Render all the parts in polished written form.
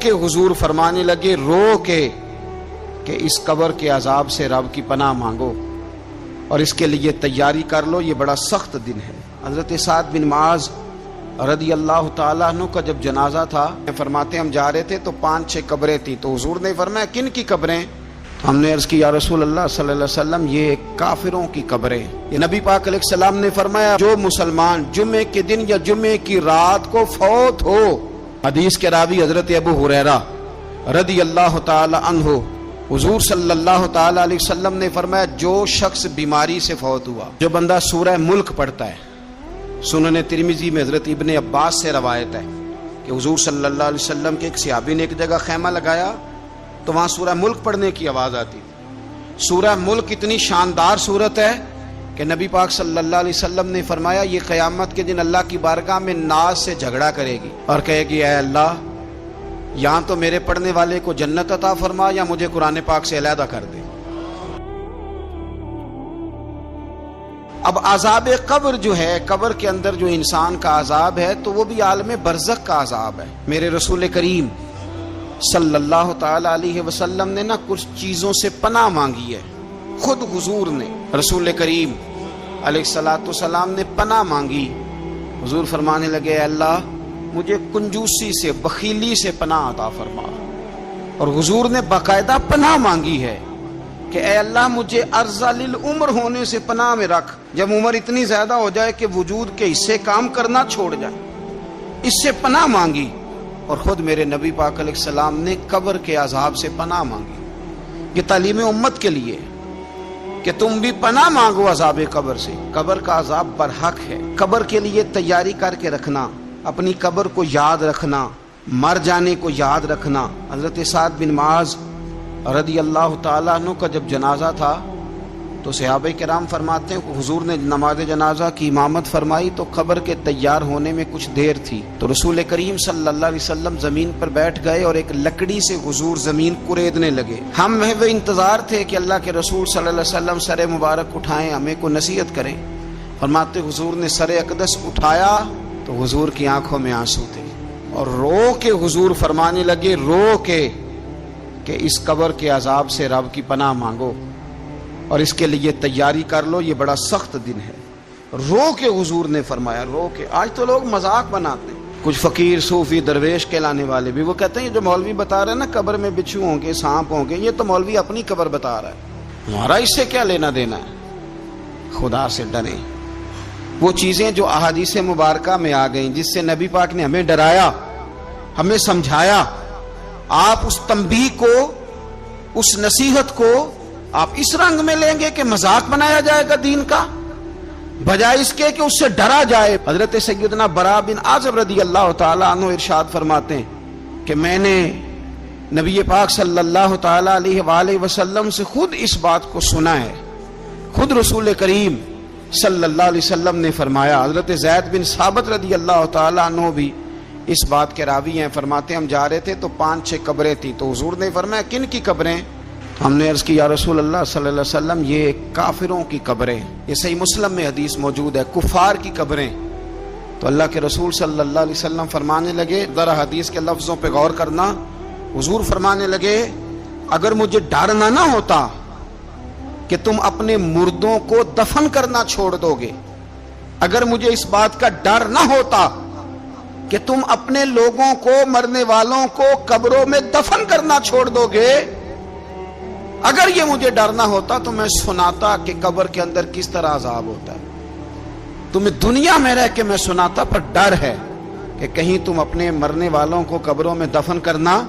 کے حضور فرمانے لگے رو کے کہ اس قبر کے عذاب سے رب کی پناہ مانگو اور اس کے لیے تیاری کر لو، یہ بڑا سخت دن ہے۔ حضرت سعد بن معاذ رضی اللہ تعالیٰ عنہ کا جب جنازہ تھا، فرماتے ہم جا رہے تھے تو 5-6 قبریں تھیں، تو حضور نے فرمایا کن کی قبریں؟ ہم نے عرض کی یا رسول اللہ صلی اللہ علیہ وسلم یہ کافروں کی قبریں۔ یہ نبی پاک علیہ السلام نے فرمایا جو مسلمان جمعے کے دن یا جمعے کی رات کو فوت ہو، حدیث کے راوی حضرت ابو ہریرہ رضی اللہ تعالی عنہ، حضور صلی اللہ تعالی علیہ وسلم نے فرمایا جو شخص بیماری سے فوت ہوا، جو بندہ سورہ ملک پڑھتا ہے، سنن ترمذی میں حضرت ابن عباس سے روایت ہے کہ حضور صلی اللہ علیہ وسلم کے ایک صحابی نے ایک جگہ خیمہ لگایا تو وہاں سورہ ملک پڑھنے کی آواز آتی تھی۔ سورہ ملک اتنی شاندار سورت ہے کہ نبی پاک صلی اللہ علیہ وسلم نے فرمایا یہ قیامت کے دن اللہ کی بارگاہ میں ناز سے جھگڑا کرے گی اور کہے گی اے اللہ یہاں تو میرے پڑھنے والے کو جنت عطا فرما یا مجھے قرآن پاک سے علیحدہ کر دے۔ اب عذاب قبر جو ہے، قبر کے اندر جو انسان کا عذاب ہے تو وہ بھی عالم برزخ کا عذاب ہے۔ میرے رسول کریم صلی اللہ تعالی علیہ وسلم نے کچھ چیزوں سے پناہ مانگی ہے، خود حضور نے، رسول کریم علیہ الصلوۃ والسلام نے پناہ مانگی۔ حضور فرمانے لگے اے اللہ مجھے کنجوسی سے، بخیلی سے پناہ عطا فرما، اور حضور نے باقاعدہ پناہ مانگی ہے کہ اے اللہ مجھے ارذل العمر ہونے سے پناہ میں رکھ، جب عمر اتنی زیادہ ہو جائے کہ وجود کے حصے کام کرنا چھوڑ جائے، اس سے پناہ مانگی۔ اور خود میرے نبی پاک علیہ السلام نے قبر کے عذاب سے پناہ مانگی۔ یہ تعلیم امت کے لیے کہ تم بھی پناہ مانگو عذاب قبر سے۔ قبر کا عذاب برحق ہے، قبر کے لیے تیاری کر کے رکھنا، اپنی قبر کو یاد رکھنا، مر جانے کو یاد رکھنا۔ حضرت سعد بن معاذ رضی اللہ تعالیٰ عنہ کا جب جنازہ تھا تو صحابہ کرام فرماتے ہیں حضور نے نماز جنازہ کی امامت فرمائی تو قبر کے تیار ہونے میں کچھ دیر تھی، تو رسول کریم صلی اللہ علیہ وسلم زمین پر بیٹھ گئے اور ایک لکڑی سے حضور زمین کریدنے لگے۔ ہم محو انتظار تھے کہ اللہ کے رسول صلی اللہ علیہ وسلم سر مبارک اٹھائیں، ہمیں کو نصیحت کریں۔ فرماتے حضور نے سر اقدس اٹھایا تو حضور کی آنکھوں میں آنسو تھے اور رو کے حضور فرمانے لگے رو کے کہ اس قبر کے عذاب سے رب کی پناہ مانگو اور اس کے لیے تیاری کر لو، یہ بڑا سخت دن ہے۔ رو کے حضور نے فرمایا، رو کے۔ آج تو لوگ مذاق بناتے ہیں، کچھ فقیر صوفی درویش کہلانے والے بھی، وہ کہتے ہیں جو مولوی بتا رہے ہیں نا قبر میں بچھو ہوں گے، سانپ ہوں گے، یہ تو مولوی اپنی قبر بتا رہا ہے، ہمارا اس سے کیا لینا دینا ہے۔ خدا سے ڈریں۔ وہ چیزیں جو احادیث مبارکہ میں آ گئیں، جس سے نبی پاک نے ہمیں ڈرایا، ہمیں سمجھایا، آپ اس تنبیہ کو، اس نصیحت کو آپ اس رنگ میں لیں گے کہ مذاق بنایا جائے گا دین کا، بجائے اس کے کہ اس سے ڈرا جائے۔ حضرت سیدنا براء بن عازب رضی اللہ تعالی عنہ ارشاد فرماتے ہیں کہ میں نے نبی پاک صلی اللہ تعالی علیہ وآلہ وسلم سے خود اس بات کو سنا ہے، خود رسول کریم صلی اللہ علیہ وسلم نے فرمایا۔ حضرت زید بن ثابت رضی اللہ تعالی عنہ بھی اس بات کے راوی ہیں، فرماتے ہم جا رہے تھے تو 5-6 قبریں تھیں، تو حضور نے فرمایا کن کی قبریں؟ ہم نے عرض کی یا رسول اللہ صلی اللہ علیہ وسلم یہ کافروں کی قبریں۔ یہ صحیح مسلم میں حدیث موجود ہے، کفار کی قبریں۔ تو اللہ کے رسول صلی اللہ علیہ وسلم فرمانے لگے، ذرا حدیث کے لفظوں پہ غور کرنا، حضور فرمانے لگے اگر مجھے ڈر نہ ہوتا کہ تم اپنے مردوں کو دفن کرنا چھوڑ دو گے، اگر مجھے اس بات کا ڈر نہ ہوتا کہ تم اپنے لوگوں کو، مرنے والوں کو قبروں میں دفن کرنا چھوڑ دو گے، اگر یہ مجھے ڈر نہ ہوتا تو میں سناتا کہ قبر کے اندر کس طرح عذاب ہوتا ہے، تمہیں دنیا میں رہ کے میں سناتا، پر ڈر ہے کہ کہیں تم اپنے مرنے والوں کو قبروں میں دفن کرنا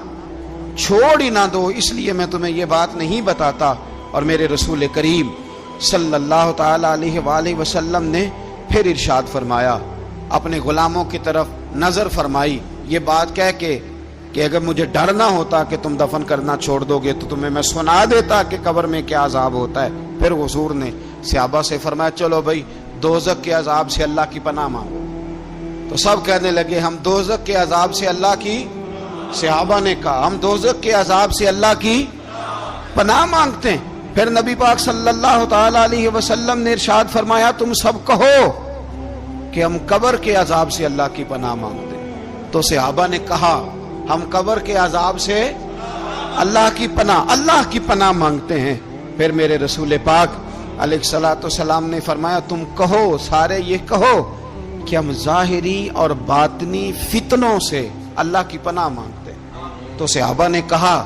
چھوڑ ہی نہ دو، اس لیے میں تمہیں یہ بات نہیں بتاتا۔ اور میرے رسول کریم صلی اللہ تعالی علیہ وآلہ وسلم نے پھر ارشاد فرمایا، اپنے غلاموں کی طرف نظر فرمائی، یہ بات کہہ کے کہ اگر مجھے ڈر نہ ہوتا کہ تم دفن کرنا چھوڑ دو گے تو تمہیں میں سنا دیتا کہ قبر میں کیا عذاب ہوتا ہے۔ پھر حضور نے صحابہ سے فرمایا چلو بھائی دوزخ کے عذاب سے اللہ کی پناہ مانگو، تو سب کہنے لگے ہم دوزخ کے عذاب سے اللہ کی، صحابہ نے کہا ہم دوزخ کے عذاب سے اللہ کی پناہ مانگتے ہیں۔ پھر نبی پاک صلی اللہ تعالی علیہ وسلم نے ارشاد فرمایا تم سب کہو کہ ہم قبر کے عذاب سے اللہ کی پناہ مانگتے ہیں۔ تو صحابہ نے کہا ہم قبر کے عذاب سے اللہ کی پناہ مانگتے ہیں۔ پھر میرے رسول پاک علیہ الصلوۃ والسلام نے فرمایا تم کہو، سارے یہ کہو کہ ہم ظاہری اور باطنی فتنوں سے اللہ کی پناہ مانگتے ہیں۔ تو صحابہ نے کہا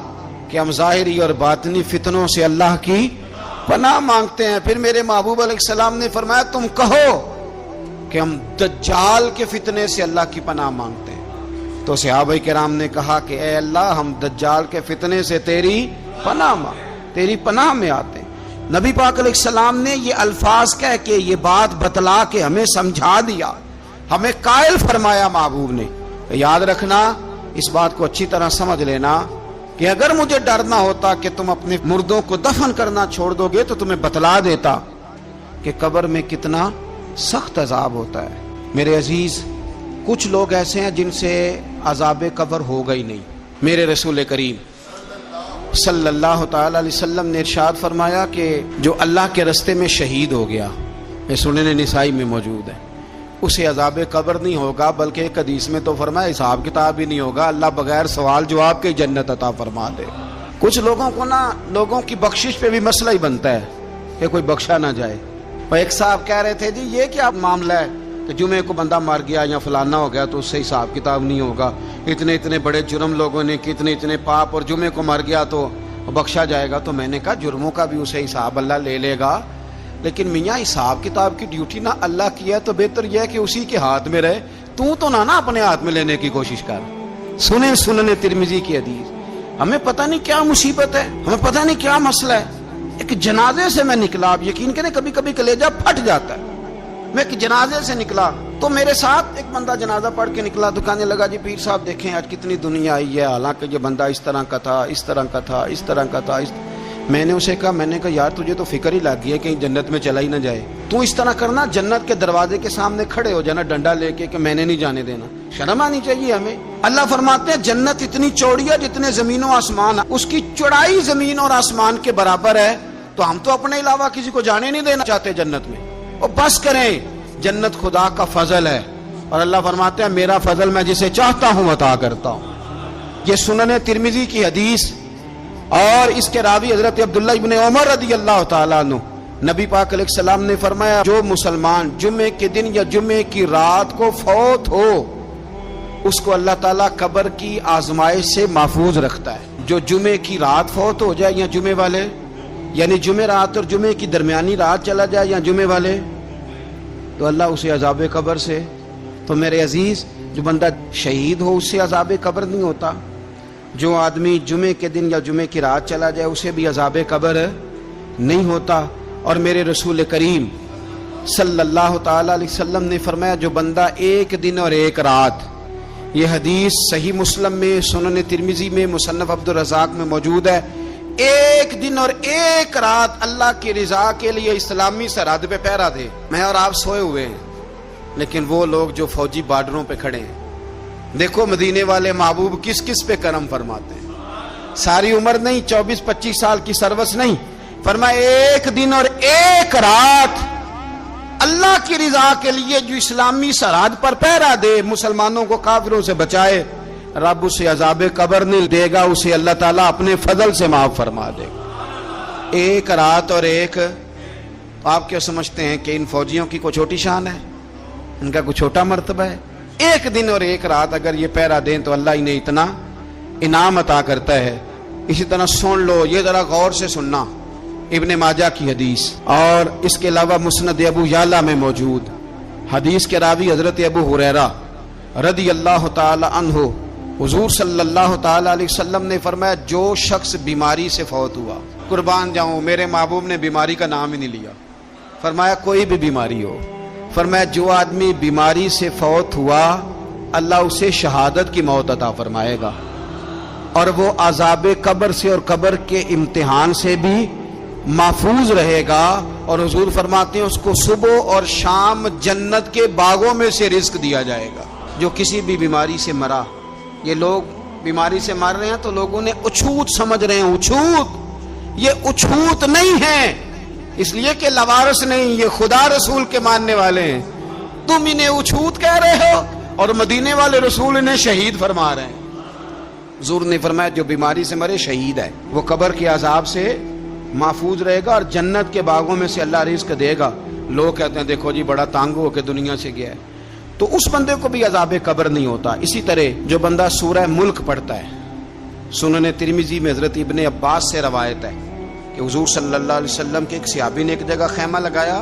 کہ ہم ظاہری اور باطنی فتنوں سے اللہ کی پناہ مانگتے ہیں۔ پھر میرے محبوب علیہ السلام نے فرمایا تم کہو کہ ہم دجال کے فتنے سے اللہ کی پناہ مانگتے ہیں۔ تو صحابہ کرام نے کہا کہ اے اللہ ہم دجال کے فتنے سے تیری پناہ میں آتے ہیں۔ نبی پاک علیہ السلام نے یہ الفاظ کہہ کے یہ بات بتلا کے ہمیں سمجھا دیا، ہمیں قائل فرمایا محبوب نے۔ یاد رکھنا، اس بات کو اچھی طرح سمجھ لینا کہ اگر مجھے ڈر نہ ہوتا کہ تم اپنے مردوں کو دفن کرنا چھوڑ دو گے تو تمہیں بتلا دیتا کہ قبر میں کتنا سخت عذاب ہوتا ہے۔ میرے عزیز، کچھ لوگ ایسے ہیں جن سے عذاب قبر ہوگا ہی نہیں۔ میرے رسول کریم صلی اللہ تعالی علیہ وسلم نے ارشاد فرمایا کہ جو اللہ کے رستے میں شہید ہو گیا، یہ سنن نسائی میں موجود ہے، اسے عذاب قبر نہیں ہوگا، بلکہ ایک حدیث میں تو فرمایا حساب کتاب ہی نہیں ہوگا، اللہ بغیر سوال جواب کے جنت عطا فرما دے۔ کچھ لوگوں کو لوگوں کی بخشش پہ بھی مسئلہ ہی بنتا ہے کہ کوئی بخشا نہ جائے۔ اور ایک صاحب کہہ رہے تھے جی یہ کیا معاملہ ہے کہ جمعے کو بندہ مر گیا یا فلانا ہو گیا تو اس سے حساب کتاب نہیں ہوگا، اتنے بڑے جرم لوگوں نے کی، اتنے پاپ، اور جمعے کو مر گیا تو بخشا جائے گا۔ تو میں نے کہا جرموں کا بھی اسے حساب اللہ لے لے گا، لیکن میاں حساب کتاب کی ڈیوٹی نہ اللہ کی ہے تو بہتر یہ ہے کہ اسی کے ہاتھ میں رہے، تو نہ اپنے ہاتھ میں لینے کی کوشش کر۔ سنن ترمذی کی حدیث۔ ہمیں پتہ نہیں کیا مصیبت ہے، ہمیں پتہ نہیں کیا مسئلہ ہے۔ ایک جنازے سے میں نکلا، آپ یقین کریں کبھی کبھی کلیجہ پھٹ جاتا ہے۔ میں ایک جنازے سے نکلا تو میرے ساتھ ایک بندہ جنازہ پڑھ کے نکلا تو کہنے لگا جی پیر صاحب دیکھیں آج کتنی دنیا آئی ہے، حالانکہ یہ بندہ اس طرح کا تھا، اس طرح کا تھا، اس طرح کا تھا۔ میں نے اسے کہا یار تجھے تو فکر ہی لگ گئی ہے کہیں جنت میں چلا ہی نہ جائے، تو اس طرح کرنا جنت کے دروازے کے سامنے کھڑے ہو جانا ڈنڈا لے کے کہ میں نے نہیں جانے دینا۔ شرم آنی چاہیے ہمیں۔ اللہ فرماتے ہیں جنت اتنی چوڑی ہے جتنے زمین و آسمان، اس کی چوڑائی زمین اور آسمان کے برابر ہے، تو ہم تو اپنے علاوہ کسی کو جانے نہیں دینا چاہتے جنت میں۔ اور بس کریں، جنت خدا کا فضل ہے، اور اللہ فرماتے ہیں میرا فضل میں جسے چاہتا ہوں عطا کرتا ہوں۔ یہ سنن ترمذی کی حدیث، اور اس کے راوی حضرت عبداللہ ابن عمر رضی اللہ تعالیٰ عنہ، نبی پاک علیہ السلام نے فرمایا جو مسلمان جمعے کے دن یا جمعے کی رات کو فوت ہو اس کو اللہ تعالیٰ قبر کی آزمائش سے محفوظ رکھتا ہے۔ جو جمعے کی رات فوت ہو جائے یا جمعے والے، یعنی جمعے رات اور جمعے کی درمیانی رات چلا جائے یا جمعے والے، تو اللہ اسے عذاب قبر سے، تو میرے عزیز جو بندہ شہید ہو اس سے عذاب قبر نہیں ہوتا، جو آدمی جمعے کے دن یا جمعے کی رات چلا جائے اسے بھی عذاب قبر نہیں ہوتا۔ اور میرے رسول کریم صلی اللہ تعالی علیہ وسلم نے فرمایا جو بندہ ایک دن اور ایک رات، یہ حدیث صحیح مسلم میں، سنن ترمذی میں، مصنف عبدالرزاق میں موجود ہے، ایک دن اور ایک رات اللہ کی رضا کے لیے اسلامی سرحد پہ پہرا دے۔ میں اور آپ سوئے ہوئے ہیں، لیکن وہ لوگ جو فوجی بارڈروں پہ کھڑے ہیں، دیکھو مدینے والے محبوب کس کس پہ کرم فرماتے ہیں۔ ساری عمر نہیں، 24-25 سال کی سروس نہیں، فرمایا ایک دن اور ایک رات اللہ کی رضا کے لیے جو اسلامی سرحد پر پہرا دے، مسلمانوں کو کافروں سے بچائے، رب اسے عذاب قبر نہیں دے گا، اسے اللہ تعالیٰ اپنے فضل سے معاف فرما دے گا۔ ایک رات اور ایک، آپ کیا سمجھتے ہیں کہ ان فوجیوں کی کوئی چھوٹی شان ہے، ان کا کوئی چھوٹا مرتبہ ہے؟ ایک دن اور ایک رات اگر یہ پہرا دیں تو اللہ انہیں اتنا انعام عطا کرتا ہے۔ اسی طرح سن لو، یہ ذرا غور سے سننا، ابن ماجہ کی حدیث، اور اس کے علاوہ مسند ابو یعلا میں موجود حدیث کے راوی حضرت ابو ہریرہ رضی اللہ تعالی عنہ، حضور صلی اللہ تعالی علیہ وسلم نے فرمایا جو شخص بیماری سے فوت ہوا، قربان جاؤں میرے محبوب نے بیماری کا نام ہی نہیں لیا، فرمایا کوئی بھی بیماری ہو، فرمایا جو آدمی بیماری سے فوت ہوا اللہ اسے شہادت کی موت عطا فرمائے گا، اور وہ عذاب قبر سے اور قبر کے امتحان سے بھی محفوظ رہے گا، اور حضور فرماتے ہیں اس کو صبح اور شام جنت کے باغوں میں سے رزق دیا جائے گا۔ جو کسی بھی بیماری سے مرا، یہ لوگ بیماری سے مر رہے ہیں تو لوگوں نے اچھوت سمجھ رہے ہیں، اچھوت، یہ اچھوت نہیں ہے، اس لیے کہ لوارث نہیں، یہ خدا رسول کے ماننے والے ہیں، تم انہیں اچھوت کہہ رہے ہو اور مدینے والے رسول انہیں شہید فرما رہے ہیں۔ حضور نے فرمایا جو بیماری سے مرے شہید ہے، وہ قبر کے عذاب سے محفوظ رہے گا اور جنت کے باغوں میں سے اللہ رزق دے گا۔ لوگ کہتے ہیں دیکھو جی بڑا تانگ ہو کے دنیا سے گیا ہے، تو اس بندے کو بھی عذاب قبر نہیں ہوتا۔ اسی طرح جو بندہ سورہ ملک پڑھتا ہے، سنن ترمذی میں حضرت ابن عباس سے روایت ہے کہ حضور صلی اللہ علیہ وسلم کے ایک صحابی نے ایک جگہ خیمہ لگایا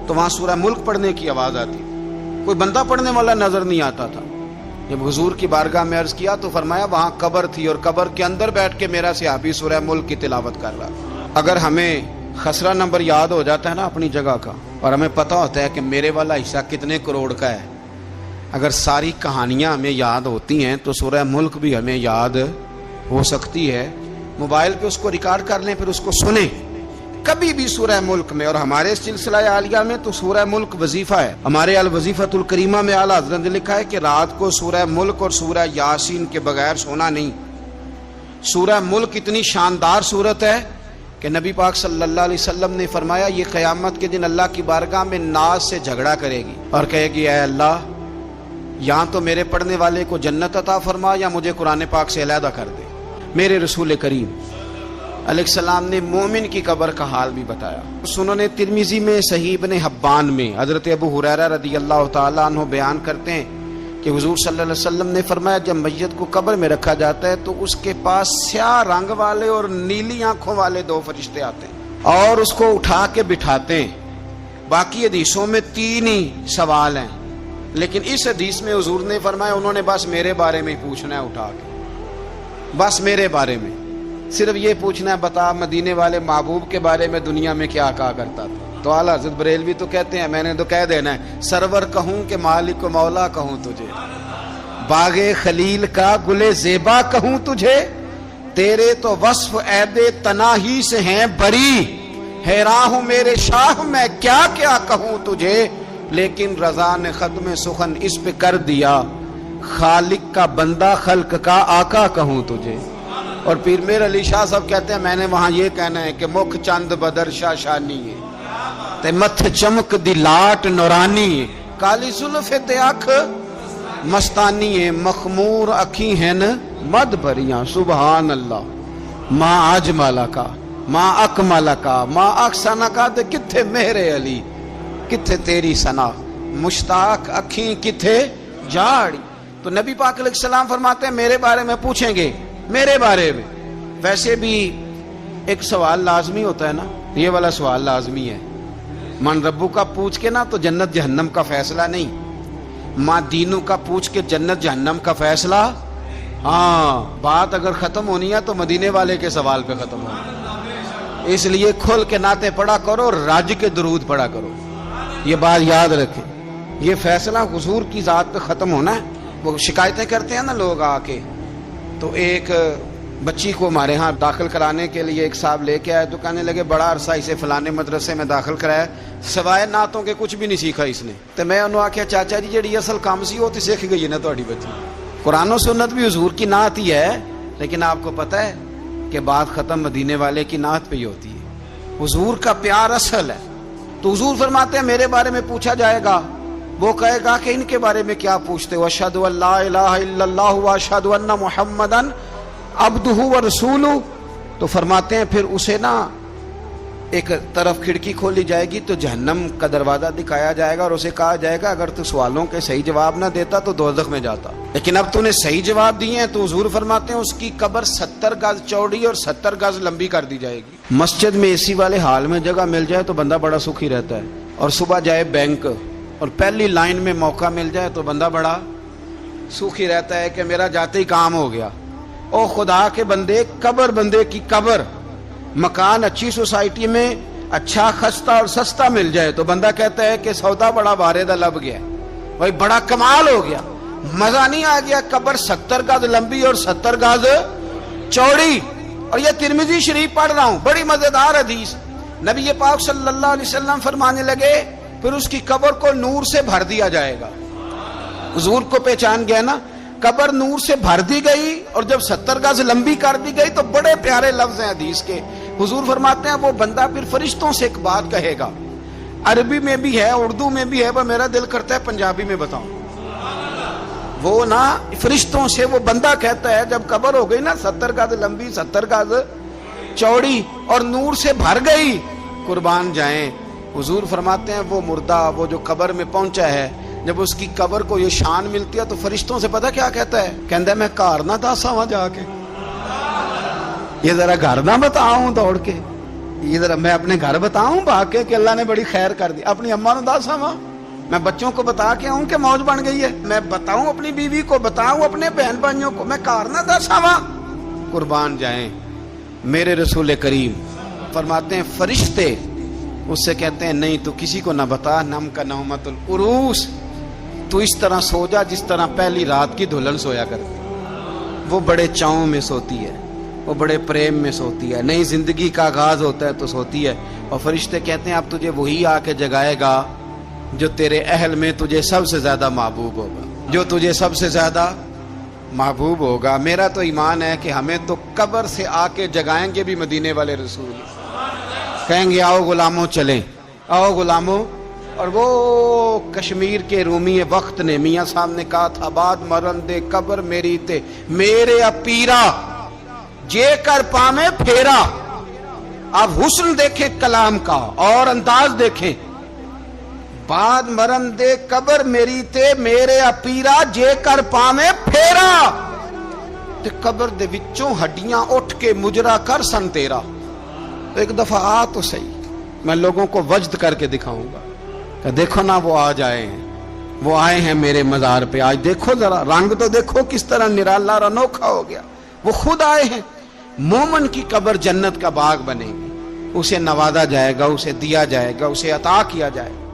تو وہاں سورہ ملک پڑھنے کی آواز آتی، کوئی بندہ پڑھنے والا نظر نہیں آتا تھا۔ جب حضور کی بارگاہ میں عرض کیا تو فرمایا وہاں قبر تھی اور قبر کے اندر بیٹھ کے میرا صحابی سورہ ملک کی تلاوت کر رہا۔ اگر ہمیں خسرہ نمبر یاد ہو جاتا ہے نا اپنی جگہ کا، اور ہمیں پتہ ہوتا ہے کہ میرے والا حصہ کتنے کروڑ کا ہے، اگر ساری کہانیاں ہمیں یاد ہوتی ہیں تو سورہ ملک بھی ہمیں یاد ہو سکتی ہے۔ موبائل پہ اس کو ریکارڈ کر لیں، پھر اس کو سنیں کبھی بھی سورہ ملک میں۔ اور ہمارے سلسلہ عالیہ میں تو سورہ ملک وظیفہ ہے۔ ہمارے الوظیفۃ الکریمہ میں اعلیٰ حضرت نے لکھا ہے کہ رات کو سورہ ملک اور سورہ یاسین کے بغیر سونا نہیں۔ سورہ ملک اتنی شاندار سورت ہے کہ نبی پاک صلی اللہ علیہ وسلم نے فرمایا یہ قیامت کے دن اللہ کی بارگاہ میں ناز سے جھگڑا کرے گی اور کہے گی اے اللہ یہاں تو میرے پڑھنے والے کو جنت عطا فرما یا مجھے قرآن پاک سے علیحدہ کر دے۔ میرے رسول کریم علیہ السلام نے مومن کی قبر کا حال بھی بتایا۔ سنن ترمذی میں، صحیح ابن حبان میں حضرت ابو ہریرہ رضی اللہ تعالیٰ عنہ بیان کرتے ہیں کہ حضور صلی اللہ علیہ وسلم نے فرمایا جب میت کو قبر میں رکھا جاتا ہے تو اس کے پاس سیاہ رنگ والے اور نیلی آنکھوں والے دو فرشتے آتے ہیں اور اس کو اٹھا کے بٹھاتے ہیں۔ باقی حدیثوں میں 3 ہی سوال ہیں، لیکن اس حدیث میں حضور نے فرمایا انہوں نے بس میرے بارے میں پوچھنا ہے، اٹھا کے بس میرے بارے میں صرف یہ پوچھنا ہے بتا مدینے والے محبوب کے بارے میں دنیا میں کیا کہا کرتا تھا۔ تو اعلیٰ حضرت بریلوی تو کہتے ہیں میں نے تو کہہ دینا ہے سرور کہوں کہ مالک و مولا کہوں تجھے، باغ خلیل کا گلے زیبا کہوں تجھے، تیرے تو وصف عید تناہی سے ہیں بری، حیران ہوں میرے شاہ میں کیا کیا کہوں تجھے، لیکن رضا نے ختم سخن اس پہ کر دیا، خالق کا بندہ خلق کا آقا کہوں تجھے۔ اور پیر میر علی شاہ صاحب کہتے ہیں میں نے وہاں یہ کہنا ہے کہ مکھ چند بدر شاہ شانی ہے تے متھ چمک دی لاٹ نورانی ہے، کالی زلف تے اکھ مستانی ہے، مخمور اکھی ہیں مد بریاں، سبحان اللہ ما اجمل کا ما اکمل کا ما احسن کا، تے کتھے میرے علی کتھے تیری ثنا، مشتاق اکھیں کتھے جاڑی۔ تو نبی پاک علیہ السلام فرماتے ہیں میرے بارے میں پوچھیں گے، میرے بارے میں۔ ویسے بھی ایک سوال لازمی ہوتا ہے نا، یہ والا سوال لازمی ہے، من ربو کا پوچھ کے نا تو جنت جہنم کا فیصلہ نہیں، ماں دینوں کا پوچھ کے جنت جہنم کا فیصلہ۔ ہاں بات اگر ختم ہونی ہے تو مدینے والے کے سوال پہ ختم ہونی، اس لیے کھل کے نعتیں پڑھا کرو، راج کے درود پڑھا کرو، یہ بات یاد رکھیں۔ یہ فیصلہ حضور کی ذات پہ ختم ہونا ہے۔ وہ شکایتیں کرتے ہیں نا لوگ آ کے، تو ایک بچی کو ہمارے ہاں داخل کرانے کے لیے ایک صاحب لے کے آئے تو کہنے لگے بڑا عرصہ اسے فلانے مدرسے میں داخل کرایا، سوائے نعتوں کے کچھ بھی نہیں سیکھا اس نے۔ تو میں انہوں آکھیا چاچا جی جڑی اصل کام سی وہ تو سیکھ گئی نا تہاڈی بچی، قرآن و سنت بھی حضور کی نعت ہی ہے، لیکن آپ کو پتہ ہے کہ بات ختم مدینے والے کی نعت پہ ہی ہوتی ہے، حضور کا پیار اصل ہے۔ تو حضور فرماتے ہیں میرے بارے میں پوچھا جائے گا، وہ کہے گا کہ ان کے بارے میں کیا پوچھتے ہو، اشہد ان لا الہ الا اللہ واشہد ان محمدن عبدہ ورسولہ۔ تو فرماتے ہیں پھر اسے نا ایک طرف کھڑکی کھولی جائے گی تو جہنم کا دروازہ دکھایا جائے گا اور اسے کہا جائے گا اگر تو سوالوں کے صحیح جواب نہ دیتا تو دوزخ میں جاتا، لیکن اب تو نے صحیح جواب دیے ہیں۔ تو حضور فرماتے ہیں اس کی قبر 70 گز چوڑی اور 70 گز لمبی کر دی جائے گی۔ مسجد میں اے سی والے حال میں جگہ مل جائے تو بندہ بڑا سکھی رہتا ہے، اور صبح جائے بینک اور پہلی لائن میں موقع مل جائے تو بندہ بڑا سوکھی رہتا ہے کہ میرا جاتے ہی کام ہو گیا۔ او خدا کے بندے، قبر بندے کی قبر، مکان اچھی سوسائٹی میں اچھا خستہ اور سستا مل جائے تو بندہ کہتا ہے کہ سودا بڑا بارے دا لب گیا، بھائی بڑا کمال ہو گیا، مزہ نہیں آ گیا۔ قبر 70 گز لمبی اور 70 گز چوڑی، اور یہ ترمذی شریف پڑھ رہا ہوں، بڑی مزیدار حدیث۔ نبی پاک صلی اللہ علیہ وسلم فرمانے لگے پھر اس کی قبر کو نور سے بھر دیا جائے گا۔ حضور کو پہچان گیا نا، قبر نور سے بھر دی گئی اور جب 70 گز لمبی کر دی گئی تو بڑے پیارے لفظ ہیں حدیث کے۔ حضور فرماتے ہیں وہ بندہ پھر فرشتوں سے ایک بات کہے گا، عربی میں بھی ہے، اردو میں بھی ہے، وہ میرا دل کرتا ہے پنجابی میں بتاؤں۔ وہ نا فرشتوں سے وہ بندہ کہتا ہے جب قبر ہو گئی نا 70 گز لمبی 70 گز چوڑی اور نور سے بھر گئی، قربان جائیں، حضور فرماتے ہیں وہ مردہ وہ جو قبر میں پہنچا ہے، جب اس کی قبر کو یہ شان ملتی ہے تو فرشتوں سے پتہ کیا کہتا ہے؟ کہتا ہے میں گھر نہ دسا وہاں جا کے، یہ ذرا گھر نہ بتاؤں دوڑ کے، یہ ذرا میں اپنے گھر بتاؤں بھاگ کے کہ اللہ نے بڑی خیر کر دی، اپنی اماں نو دسا وہاں، میں بچوں کو بتا کے آؤں کہ موج بن گئی ہے، میں بتاؤں اپنی بیوی کو، بتاؤں اپنے بہن بھائیوں کو، میں گھر نہ دسا وہاں۔ قربان جائیں، میرے رسول کریم فرماتے ہیں فرشتے اس سے کہتے ہیں نہیں تو کسی کو نہ بتا، نم کا نومت العروس، تو اس طرح سو جا جس طرح پہلی رات کی دلہن سویا کرتی، وہ بڑے چاؤں میں سوتی ہے، وہ بڑے پریم میں سوتی ہے، نئی زندگی کا آغاز ہوتا ہے تو سوتی ہے، اور فرشتے کہتے ہیں اب تجھے وہی آ کے جگائے گا جو تیرے اہل میں تجھے سب سے زیادہ محبوب ہوگا، جو تجھے سب سے زیادہ محبوب ہوگا۔ میرا تو ایمان ہے کہ ہمیں تو قبر سے آ کے جگائیں گے بھی مدینے والے رسول، کہیں گے آؤ غلاموں چلیں، آؤ غلاموں۔ اور وہ کشمیر کے رومی وقت نے میاں صاحب نے کہا تھا بعد مرن دے قبر میری تے میرے اپیرا جے کر پامے پھیرا۔ اب حسن دیکھیں کلام کا اور انداز دیکھیں، بعد مرن دے قبر میری تے میرے اپیرا جے کر پامے پھیرا، تے قبر دے وچوں ہڈیاں اٹھ کے مجرا کر سن تیرا۔ تو ایک دفعہ آ تو صحیح، میں لوگوں کو وجد کر کے دکھاؤں گا کہ دیکھو نا وہ آج آئے ہیں، وہ آئے ہیں میرے مزار پہ، آج دیکھو ذرا رنگ تو دیکھو کس طرح نرالا اور انوکھا ہو گیا، وہ خود آئے ہیں۔ مومن کی قبر جنت کا باغ بنے گی، اسے نوازا جائے گا، اسے دیا جائے گا، اسے عطا کیا جائے گا۔